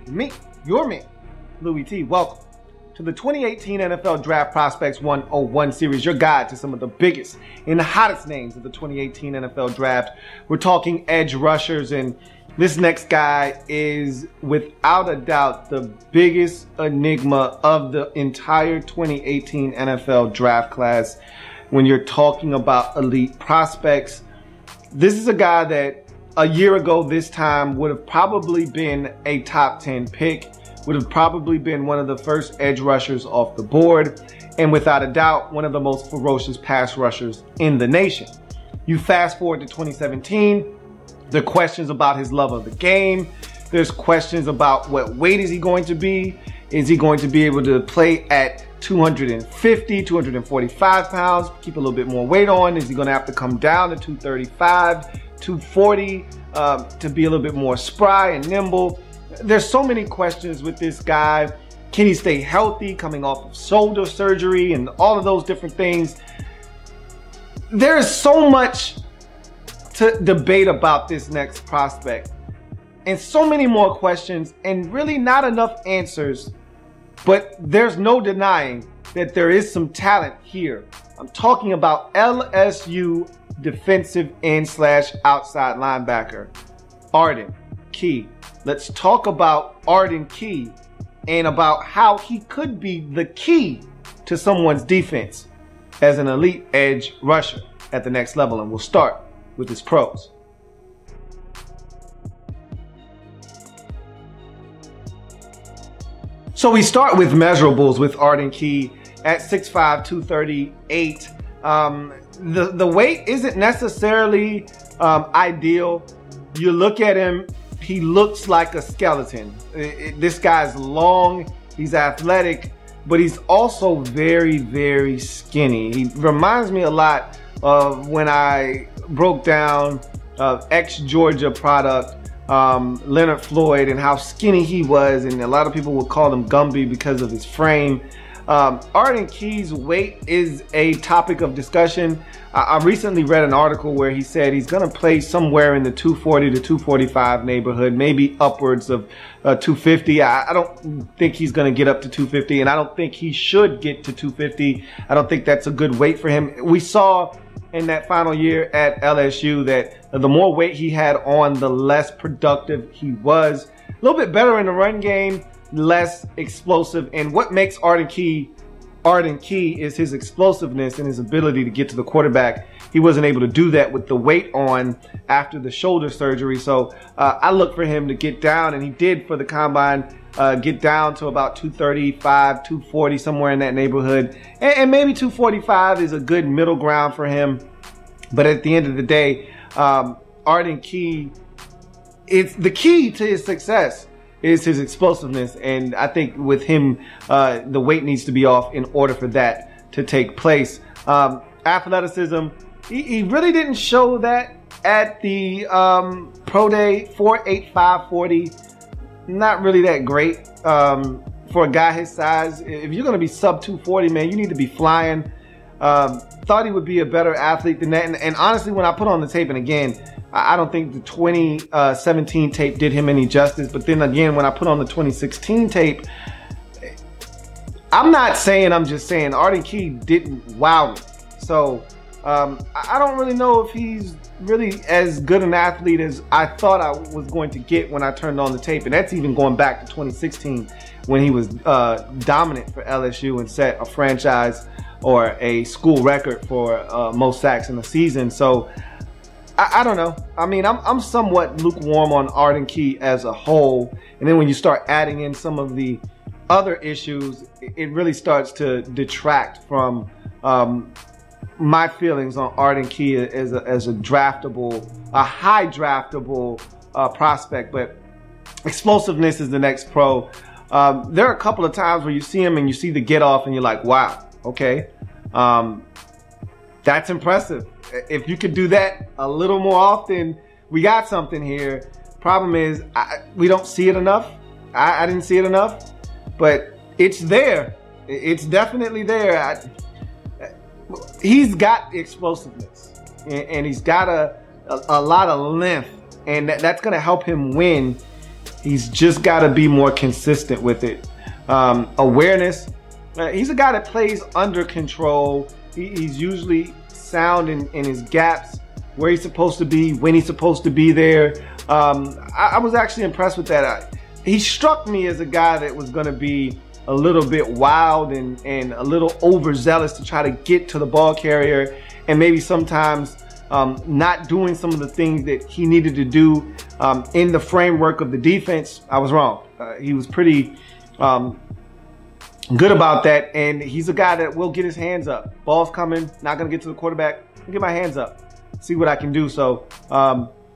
me, your man, Louie T. Welcome to the 2018 NFL Draft Prospects 101 series, your guide to some of the biggest and the hottest names of the 2018 NFL Draft. We're talking edge rushers, and this next guy is without a doubt the biggest enigma of the entire 2018 NFL Draft class. When you're talking about elite prospects, this is a guy that a year ago this time would have probably been a top 10 pick, would have probably been one of the first edge rushers off the board, and without a doubt, one of the most ferocious pass rushers in the nation. You fast forward to 2017, there are questions about his love of the game. There's questions about what weight is he going to be? Is he going to be able to play at 250, 245 pounds, keep a little bit more weight on? Is he going to have to come down to 235, 240 to be a little bit more spry and nimble? There's so many questions with this guy. Can he stay healthy coming off of shoulder surgery and all of those different things? There is so much to debate about this next prospect, and so many more questions and really not enough answers, but there's no denying that there is some talent here. I'm talking about LSU defensive end / outside linebacker, Arden Key. Let's talk about Arden Key and about how he could be the key to someone's defense as an elite edge rusher at the next level. And we'll start with his pros. So we start with measurables with Arden Key at 6'5", 238. The weight isn't necessarily ideal. You look at him, he looks like a skeleton. This guy's long, he's athletic, but he's also very, very skinny. He reminds me a lot of when I broke down ex-Georgia product, Leonard Floyd, and how skinny he was, and a lot of people would call him Gumby because of his frame. Arden Key's weight is a topic of discussion. I recently read an article where he said he's going to play somewhere in the 240 to 245 neighborhood, maybe upwards of 250. I don't think he's going to get up to 250, and I don't think he should get to 250. I don't think that's a good weight for him. We saw in that final year at LSU that the more weight he had on, the less productive he was. A little bit better in the run game, less explosive. And what makes Arden Key is his explosiveness and his ability to get to the quarterback. He wasn't able to do that with the weight on after the shoulder surgery. So I look for him to get down, and he did for the combine, get down to about 235, 240, somewhere in that neighborhood. And maybe 245 is a good middle ground for him. But at the end of the day, Arden Key, it's the key to his success is his explosiveness, and I think with him, the weight needs to be off in order for that to take place. Athleticism, he really didn't show that at the pro day. 4.85 40, not really that great for a guy his size. If you're going to be sub 240, man, you need to be flying. Thought he would be a better athlete than that, and honestly, when I put on the tape, and again, I don't think the 2017 tape did him any justice. But then again, when I put on the 2016 tape, I'm not saying, I'm just saying Arden Key didn't wow me. So I don't really know if he's really as good an athlete as I thought I was going to get when I turned on the tape. And that's even going back to 2016 when he was dominant for LSU and set a franchise or a school record for most sacks in the season. So I don't know. I mean, I'm somewhat lukewarm on Arden Key as a whole. And then when you start adding in some of the other issues, it really starts to detract from my feelings on Arden Key as a draftable, a high draftable prospect. But explosiveness is the next pro. There are a couple of times where you see him and you see the get off and you're like, wow, okay. That's impressive. If you could do that a little more often, we got something here. Problem is, we don't see it enough. I didn't see it enough, but it's there. It's definitely there. He's got explosiveness, and he's got a lot of length, and that's going to help him win He's just got to be more consistent with it. Awareness. He's a guy that plays under control. He's usually sound in his gaps, where he's supposed to be, when he's supposed to be there. I was actually impressed with that. He struck me as a guy that was going to be a little bit wild and a little overzealous to try to get to the ball carrier, and maybe sometimes not doing some of the things that he needed to do in the framework of the defense. I was wrong. He was pretty good about that, and he's a guy that will get his hands up. Ball's coming, not going to get to the quarterback. I'll get my hands up, see what I can do. So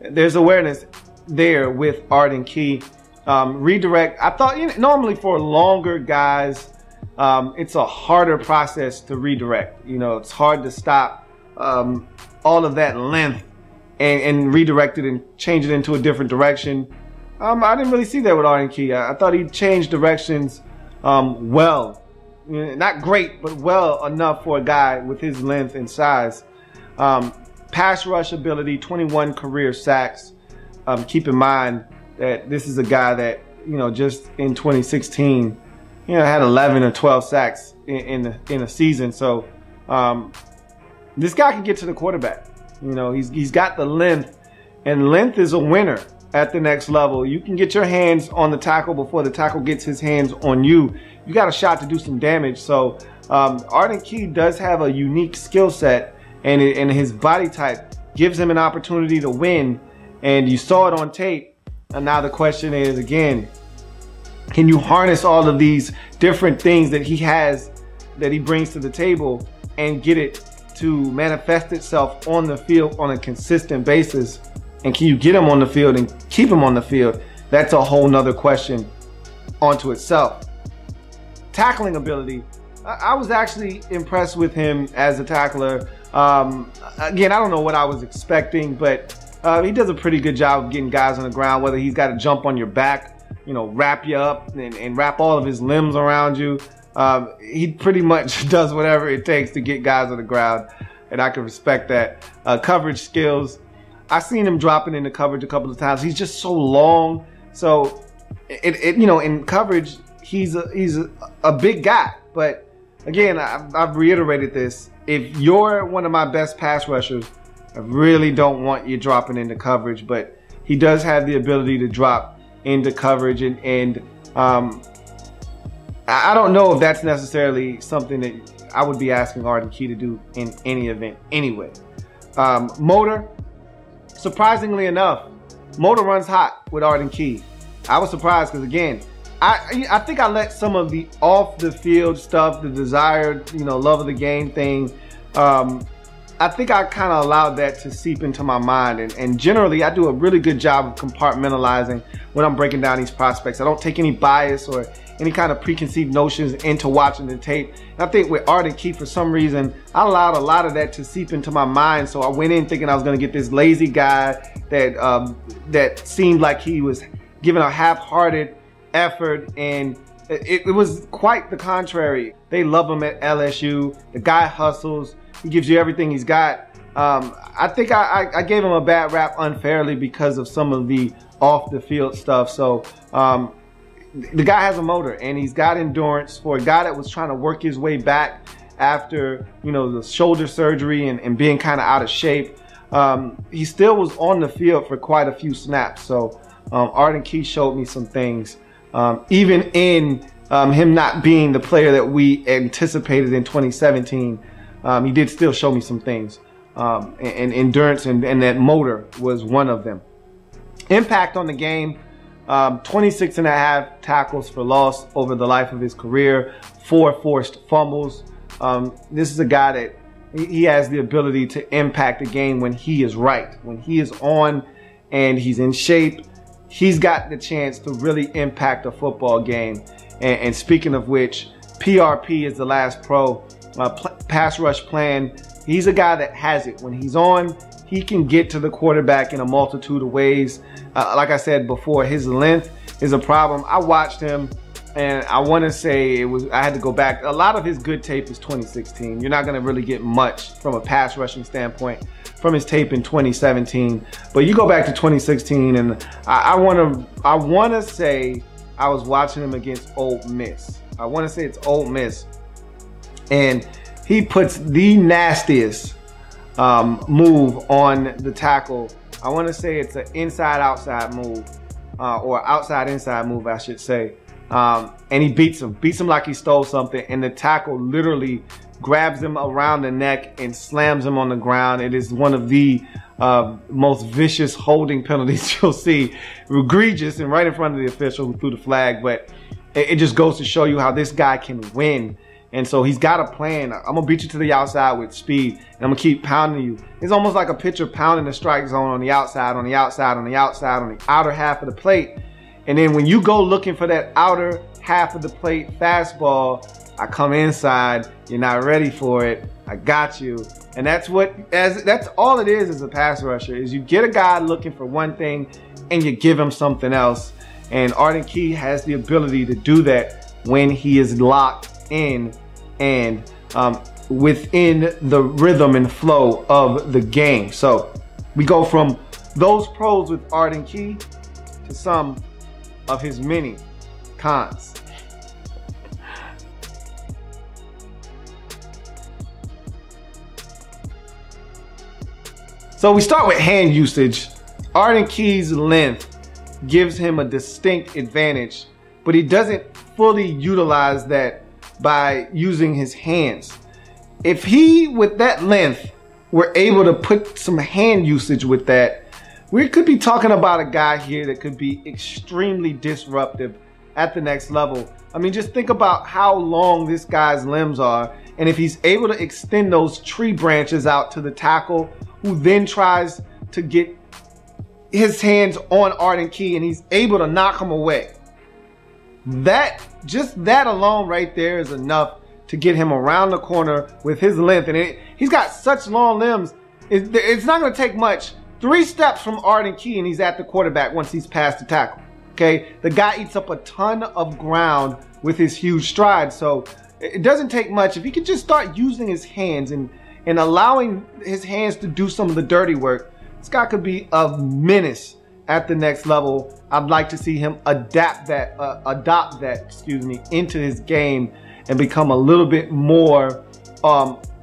there's awareness there with Arden Key. Redirect, I thought, normally for longer guys, it's a harder process to redirect. It's hard to stop all of that length and redirect it and change it into a different direction. I didn't really see that with Arden Key. I thought he changed directions well. Not great, but well enough for a guy with his length and size. Pass rush ability, 21 career sacks. Keep in mind that this is a guy that, just in 2016, had 11 or 12 sacks in a season. So this guy can get to the quarterback. He's got the length, and length is a winner at the next level. You can get your hands on the tackle before the tackle gets his hands on you. You got a shot to do some damage. So Arden Key does have a unique skill set, and his body type gives him an opportunity to win. And you saw it on tape. And now the question is, again, can you harness all of these different things that he has, that he brings to the table, and get it to manifest itself on the field on a consistent basis? And can you get him on the field and keep him on the field? That's a whole nother question onto itself. Tackling ability. I was actually impressed with him as a tackler. Again, I don't know what I was expecting, but he does a pretty good job of getting guys on the ground, whether he's got to jump on your back, wrap you up and wrap all of his limbs around you. He pretty much does whatever it takes to get guys on the ground, and I can respect that. Coverage skills. I've seen him dropping into coverage a couple of times. He's just so long. So, in coverage, he's a big guy. But again, I've reiterated this. If you're one of my best pass rushers, I really don't want you dropping into coverage, but he does have the ability to drop into coverage, and I don't know if that's necessarily something that I would be asking Arden Key to do in any event anyway. Motor, surprisingly enough, motor runs hot with Arden Key. I was surprised because, again, I think I let some of the off the field stuff, the desired, love of the game thing, I think I kind of allowed that to seep into my mind, and generally I do a really good job of compartmentalizing when I'm breaking down these prospects. I don't take any bias or any kind of preconceived notions into watching the tape. And I think with Arden Key, for some reason, I allowed a lot of that to seep into my mind. So I went in thinking I was going to get this lazy guy that seemed like he was giving a half-hearted effort, and it was quite the contrary. They love him at LSU. The guy hustles. He gives you everything he's got. I think I gave him a bad rap unfairly because of some of the off-the-field stuff. So the guy has a motor, and he's got endurance for a guy that was trying to work his way back after, the shoulder surgery and being kind of out of shape. He still was on the field for quite a few snaps. So Arden Key showed me some things. Even in him not being the player that we anticipated in 2017, he did still show me some things. And endurance and that motor was one of them. Impact on the game, 26.5 tackles for loss over the life of his career, 4 forced fumbles. This is a guy that he has the ability to impact the game when he is right. When he is on and he's in shape, he's got the chance to really impact a football game. And speaking of which, PRP is the last pro pass rush plan. He's a guy that has it. When he's on, he can get to the quarterback in a multitude of ways. Like I said before, his length is a problem. I watched him And I want to say it was, I had to go back. A lot of his good tape is 2016. You're not going to really get much from a pass rushing standpoint from his tape in 2017. But you go back to 2016, and I want to say I was watching him against Ole Miss. I want to say it's Ole Miss. And he puts the nastiest move on the tackle. I want to say it's an inside-outside move, or outside-inside move, I should say. And he beats him like he stole something, and the tackle literally grabs him around the neck and slams him on the ground. It is one of the most vicious holding penalties you'll see. Egregious and right in front of the official who threw the flag, but it just goes to show you how this guy can win. And so he's got a plan. I'm going to beat you to the outside with speed, and I'm going to keep pounding you. It's almost like a pitcher pounding the strike zone on the outside, on the outside, on the outside, on the outer half of the plate. And then when you go looking for that outer half of the plate fastball, I come inside, you're not ready for it, I got you. And that's all it is as a pass rusher, is you get a guy looking for one thing and you give him something else. And Arden Key has the ability to do that when he is locked in and within the rhythm and flow of the game. So we go from those pros with Arden Key to some of his many cons. So we start with hand usage. Arden Key's length gives him a distinct advantage, but he doesn't fully utilize that by using his hands. If he, with that length, were able to put some hand usage with that, we could be talking about a guy here that could be extremely disruptive at the next level. I mean, just think about how long this guy's limbs are, and if he's able to extend those tree branches out to the tackle, who then tries to get his hands on Arden Key and he's able to knock him away. Just that alone right there is enough to get him around the corner with his length. And he's got such long limbs, it's not going to take much. 3 steps from Arden Key and he's at the quarterback once he's past the tackle. Okay, the guy eats up a ton of ground with his huge stride. So it doesn't take much. If he could just start using his hands and allowing his hands to do some of the dirty work, this guy could be a menace at the next level. I'd like to see him adopt that into his game and become a little bit more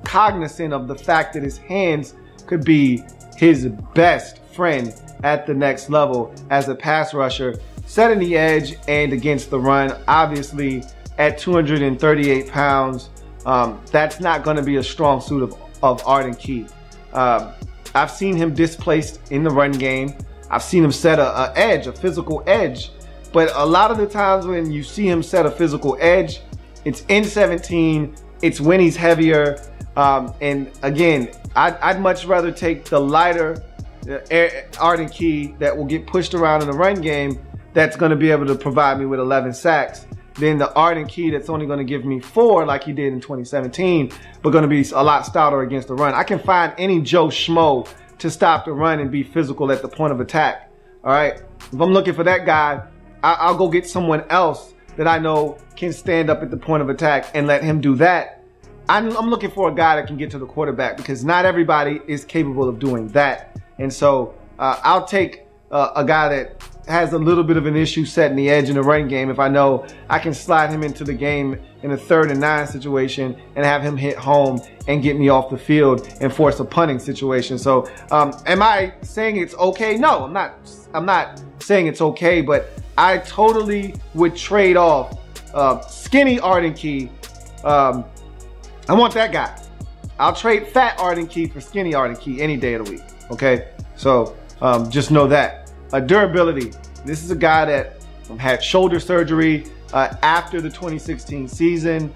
cognizant of the fact that his hands could be his best friend at the next level as a pass rusher, setting the edge and against the run. Obviously, at 238 pounds, that's not going to be a strong suit of Arden Key. I've seen him displaced in the run game. I've seen him set a physical edge. But a lot of the times when you see him set a physical edge, it's in 17, it's when he's heavier. And again, I'd much rather take the lighter Arden Key that will get pushed around in the run game, that's going to be able to provide me with 11 sacks, than the Arden Key that's only going to give me 4 like he did in 2017, but going to be a lot stouter against the run. I can find any Joe Schmo to stop the run and be physical at the point of attack. All right, if I'm looking for that guy, I'll go get someone else that I know can stand up at the point of attack and let him do that. I'm looking for a guy that can get to the quarterback, because not everybody is capable of doing that. And so I'll take a guy that has a little bit of an issue setting the edge in the run game if I know I can slide him into the game in a 3rd and 9 situation and have him hit home and get me off the field and force a punting situation. So am I saying it's okay? No, I'm not saying it's okay, but I totally would trade off skinny Arden Key. I want that guy. I'll trade fat Arden Key for skinny Arden Key any day of the week. Okay, so just know that. Durability. This is a guy that had shoulder surgery after the 2016 season,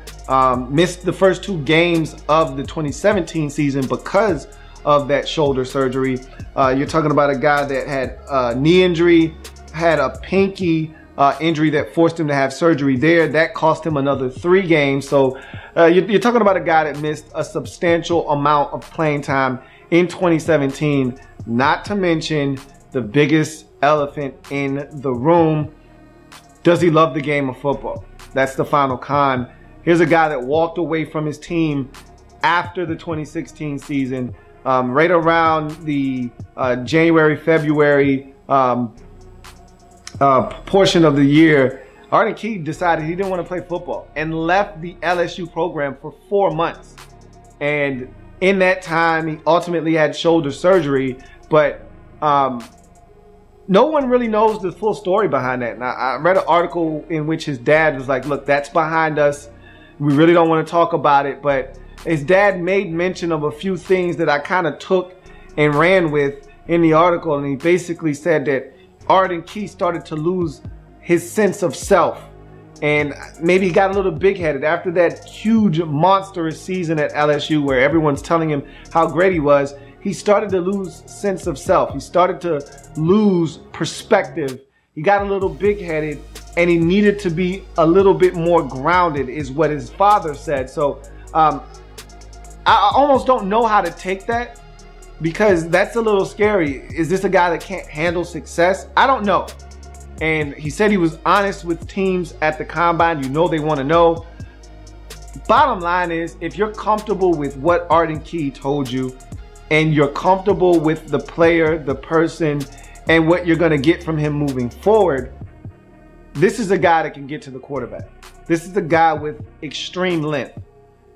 missed the first 2 games of the 2017 season because of that shoulder surgery. You're talking about a guy that had a knee injury, had a pinky injury that forced him to have surgery there. That cost him another 3 games. So you're talking about a guy that missed a substantial amount of playing time in 2017, not to mention the biggest elephant in the room. Does he love the game of football? That's the final con. Here's a guy that walked away from his team after the 2016 season, right around the January, February portion of the year. Arden Key decided he didn't want to play football and left the LSU program for 4 months. And in that time, he ultimately had shoulder surgery, but no one really knows the full story behind that. And I read an article in which his dad was like, look, that's behind us. We really don't want to talk about it. But his dad made mention of a few things that I kind of took and ran with in the article. And he basically said that Arden Key started to lose his sense of self. And maybe he got a little big-headed after that huge monstrous season at LSU where everyone's telling him how great he was. He started to lose sense of self. He started to lose perspective. He got a little big-headed, and he needed to be a little bit more grounded, is what his father said. So I almost don't know how to take that, because that's a little scary. Is this a guy that can't handle success? I don't know. And he said he was honest with teams at the combine. You know they want to know. Bottom line is, if you're comfortable with what Arden Key told you, and you're comfortable with the player, the person, and what you're going to get from him moving forward, this is a guy that can get to the quarterback. This is a guy with extreme length,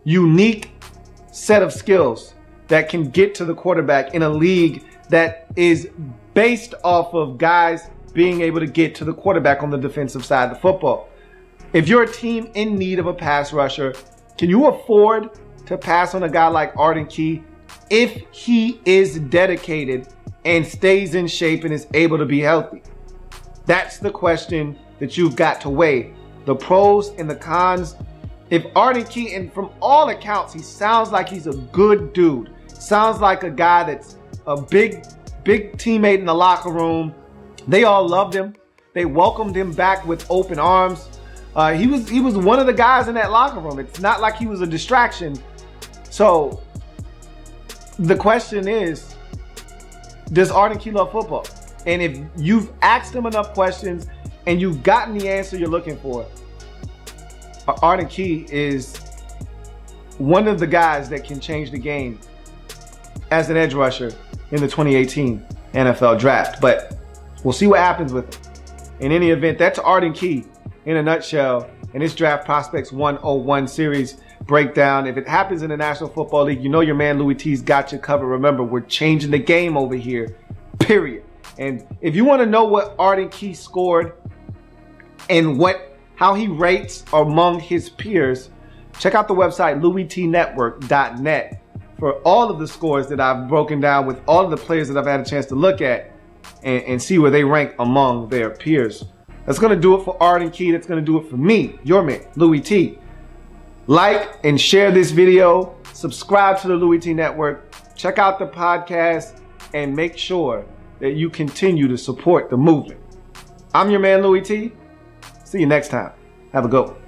unique set of skills that can get to the quarterback in a league that is based off of guys being able to get to the quarterback on the defensive side of the football. If you're a team in need of a pass rusher, can you afford to pass on a guy like Arden Key if he is dedicated and stays in shape and is able to be healthy? That's the question that you've got to weigh. The pros and the cons. If Arden Key, and from all accounts, he sounds like he's a good dude. Sounds like a guy that's a big teammate in the locker room. They all loved him. They welcomed him back with open arms. He was one of the guys in that locker room. It's not like he was a distraction. So the question is, does Arden Key love football? And if you've asked him enough questions and you've gotten the answer you're looking for, Arden Key is one of the guys that can change the game as an edge rusher in the 2018 NFL draft. But we'll see what happens with him. In any event, that's Arden Key in a nutshell in this Draft Prospects 101 series breakdown. If it happens in the National Football League, you know your man Louie T's got you covered. Remember, we're changing the game over here, period. And if you want to know what Arden Key scored and how he rates among his peers, check out the website louietnetwork.net for all of the scores that I've broken down with all of the players that I've had a chance to look at and see where they rank among their peers. That's going to do it for Arden Key. That's going to do it for me, your man, Louie T. Like and share this video. Subscribe to the Louie T Network. Check out the podcast and make sure that you continue to support the movement. I'm your man, Louie T. See you next time. Have a good one.